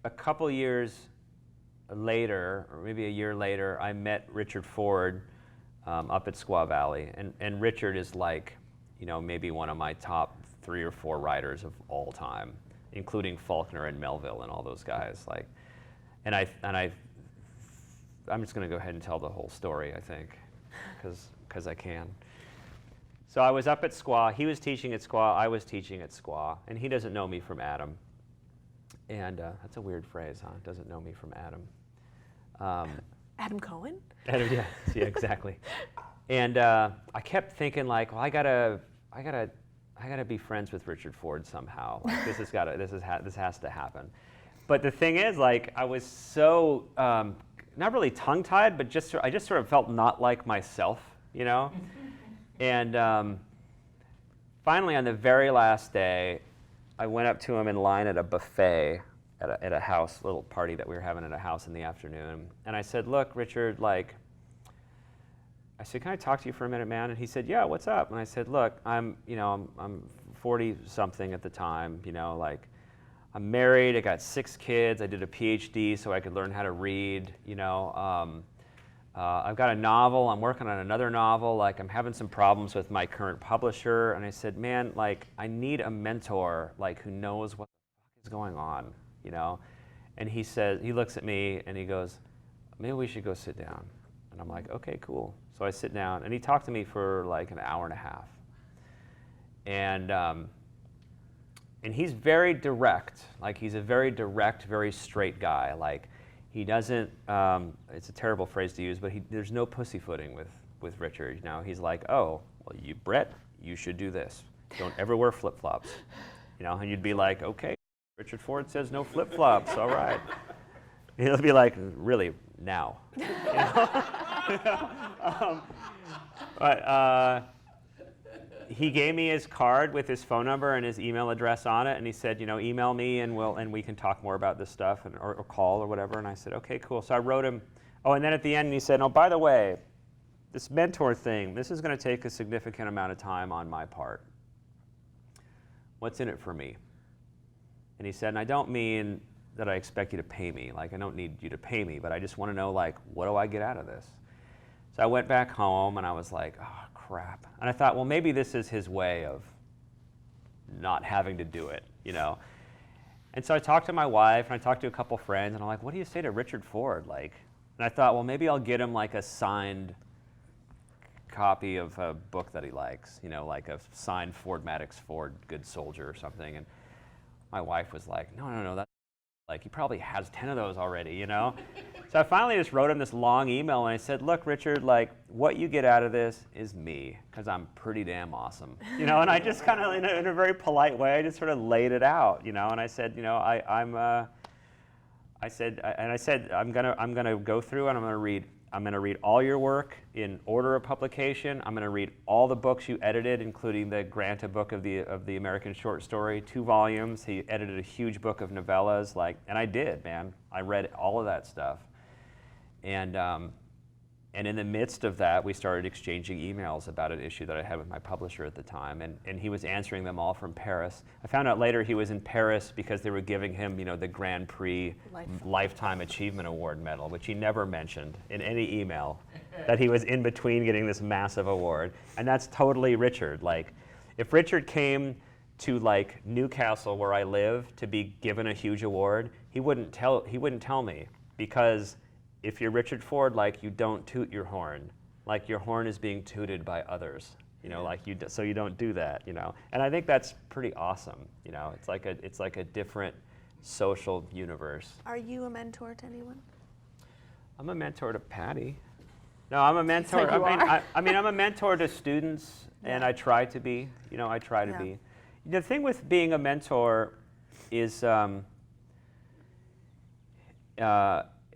a couple years later, or maybe a year later, I met Richard Ford up at Squaw Valley, and Richard is like, you know, maybe one of my top 3 or 4 writers of all time, including Faulkner and Melville and all those guys. Like, and I'm just going to go ahead and tell the whole story, I think, because I can. So I was up at Squaw. He was teaching at Squaw. I was teaching at Squaw, and he doesn't know me from Adam. And that's a weird phrase, huh? Doesn't know me from Adam. Adam Cohen? Adam, yeah, exactly. And I kept thinking, like, well, I gotta be friends with Richard Ford somehow. Like, this has to happen. But the thing is, like, I was so not really tongue-tied, but I just sort of felt not like myself, you know. And finally, on the very last day, I went up to him in line at a buffet at a house, little party that we were having at a house in the afternoon. And I said, look, Richard, like, I said, can I talk to you for a minute, man? And he said, yeah, what's up? And I said, look, I'm 40-something at the time, you know, like, I'm married, I got 6 kids, I did a Ph.D. so I could learn how to read, you know. I've got a novel, I'm working on another novel, like I'm having some problems with my current publisher, and I said, man, like I need a mentor, like who knows what the fuck is going on, you know? And he says, he looks at me and he goes, maybe we should go sit down. And I'm like, okay, cool. So I sit down and he talked to me for like an hour and a half. And he's very direct, like he's a very direct, very straight guy. Like he doesn't, it's a terrible phrase to use, but there's no pussyfooting with Richard. You know, he's like, oh, well, Brett, you should do this. Don't ever wear flip-flops. You know, and you'd be like, okay, Richard Ford says no flip-flops, all right. And he'll be like, really, now? You know? But he gave me his card with his phone number and his email address on it, and he said, you know, email me and we can talk more about this stuff, or call or whatever. And I said, okay, cool. So I wrote him. Oh, and then at the end he said, oh, by the way, this mentor thing, this is going to take a significant amount of time on my part. What's in it for me? And he said, and I don't mean that I expect you to pay me. Like, I don't need you to pay me, but I just want to know, like, what do I get out of this? So I went back home and I was like, oh, crap. And I thought, well, maybe this is his way of not having to do it, you know? And so I talked to my wife and I talked to a couple friends and I'm like, what do you say to Richard Ford? Like, and I thought, well, maybe I'll get him like a signed copy of a book that he likes, you know, like a signed Ford Maddox Ford Good Soldier or something. And my wife was like, no, that's like, he probably has 10 of those already, you know? So I finally just wrote him this long email and I said, look, Richard, like, what you get out of this is me, because I'm pretty damn awesome, you know? And I just kind of, in a very polite way, I just sort of laid it out, you know? And I said, you know, I'm gonna go through and I'm gonna read all your work in order of publication. I'm gonna read all the books you edited, including the Granta book of the American short story, 2 volumes. He edited a huge book of novellas, like, and I did, man. I read all of that stuff. And And in the midst of that, we started exchanging emails about an issue that I had with my publisher at the time, and he was answering them all from Paris. I found out later he was in Paris because they were giving him, the Grand Prix Lifetime Achievement Award medal, which he never mentioned in any email, that he was in between getting this massive award. And that's totally Richard. Like, if Richard came to like Newcastle, where I live, to be given a huge award, he wouldn't tell me, because if you're Richard Ford, like, you don't toot your horn. Like, your horn is being tooted by others, so you don't do that, And I think that's pretty awesome, It's like a different social universe. Are you a mentor to anyone? I'm a mentor to Patty. No, I'm a mentor. Like you are. I'm a mentor to students, and I try to be. I try to be. The thing with being a mentor is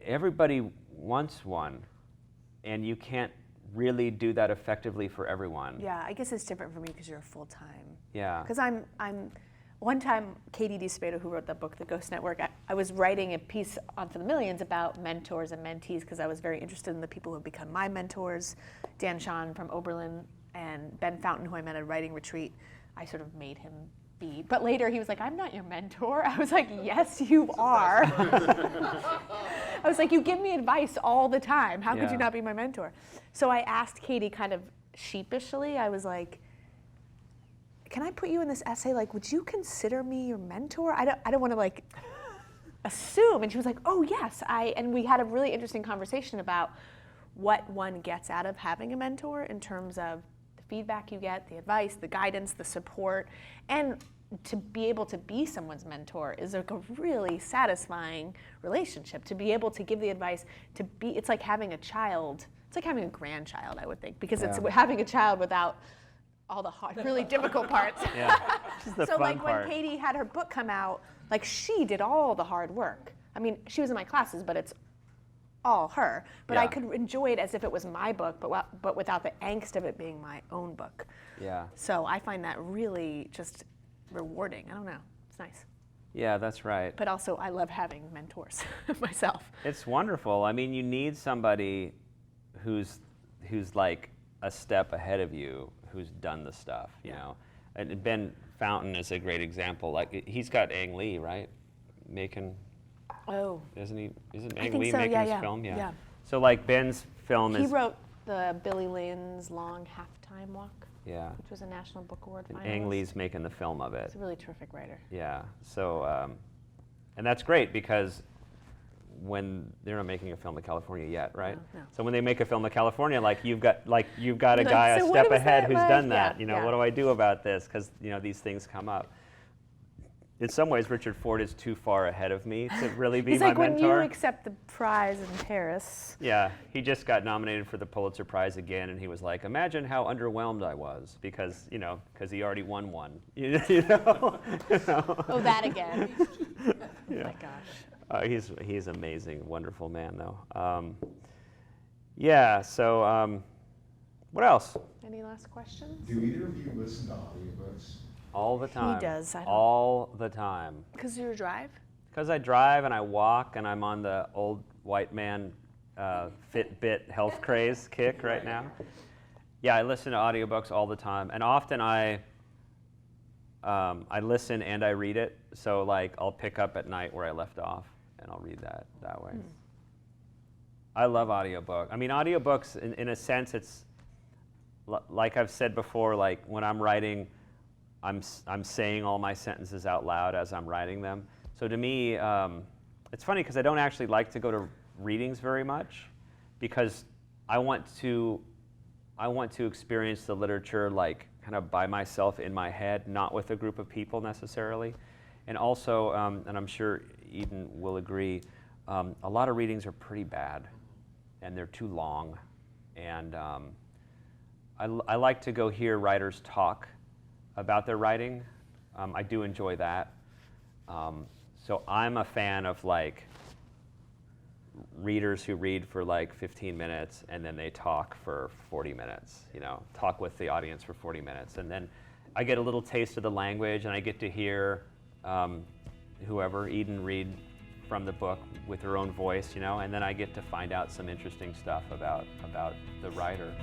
everybody wants one, and you can't really do that effectively for everyone. Yeah, I guess it's different for me because you're full-time. Yeah. Because I'm one time, Katie DeSpato, who wrote that book, The Ghost Network, I was writing a piece on For the Millions about mentors and mentees because I was very interested in the people who have become my mentors. Dan Shawn from Oberlin and Ben Fountain, who I met at a writing retreat, I sort of made him be. But later he was like, I'm not your mentor. I was like, yes, you are. I was like, you give me advice all the time. How could you not be my mentor? So I asked Katie kind of sheepishly, I was like, can I put you in this essay? Like, would you consider me your mentor? I don't want to like assume. And she was like, oh yes. And we had a really interesting conversation about what one gets out of having a mentor in terms of the feedback you get, the advice, the guidance, the support, and to be able to be someone's mentor is like a really satisfying relationship. To be able to give the advice, it's like having a child. It's like having a grandchild, I would think, because it's having a child without all the hard, really difficult parts. Yeah, just the So fun like part. when Katie had her book come out, like she did all the hard work. I mean, she was in my classes, but it's all her. But I could enjoy it as if it was my book, but without the angst of it being my own book. Yeah. So I find that really just rewarding. I don't know. It's nice. Yeah, that's right. But also, I love having mentors myself. It's wonderful. I mean, you need somebody who's like a step ahead of you, who's done the stuff, you know. And Ben Fountain is a great example. Like, he's got Ang Lee, right? Making. Oh. Isn't he? Isn't I Ang think Lee so, making yeah, his yeah, film? yeah. So like Ben's film He is. wrote the Billy Lynn's Long Halftime Walk, Yeah. which was a National Book Award And finalist. Ang Lee's making the film of it. He's a really terrific writer. Yeah. So, and that's great because when they're not making a film of California yet, right? No. So when they make a film of California, you've got a Like, guy so a what step was ahead that who's like? done that. Yeah, What do I do about this? Because these things come up. In some ways, Richard Ford is too far ahead of me to really be He's my like, when you mentor. accept the prize in Paris. Yeah, he just got nominated for the Pulitzer Prize again, and he was like, "Imagine how underwhelmed I was because he already won one." You know? Oh, that again. Yeah. Oh my gosh. He's amazing, wonderful man though. Yeah. So, what else? Any last questions? Do either of you listen to audiobooks? All the time. does, I don't- All the time. Because you drive? Because I drive and I walk and I'm on the old white man Fitbit health craze kick right now. Yeah, I listen to audiobooks all the time, and often I listen and I read it. So I'll pick up at night where I left off, and I'll read that way. I love audiobook. I mean, audiobooks in a sense, it's like I've said before. Like when I'm writing, I'm saying all my sentences out loud as I'm writing them. So to me, it's funny because I don't actually like to go to readings very much because I want to experience the literature kind of by myself in my head, not with a group of people necessarily. And also, and I'm sure Eden will agree, a lot of readings are pretty bad and they're too long. And I like to go hear writers talk about their writing. I do enjoy that. So I'm a fan of readers who read for 15 minutes and then they talk for 40 minutes, talk with the audience for 40 minutes. And then I get a little taste of the language and I get to hear whoever, Eden, read from the book with her own voice, you know, and then I get to find out some interesting stuff about the writer.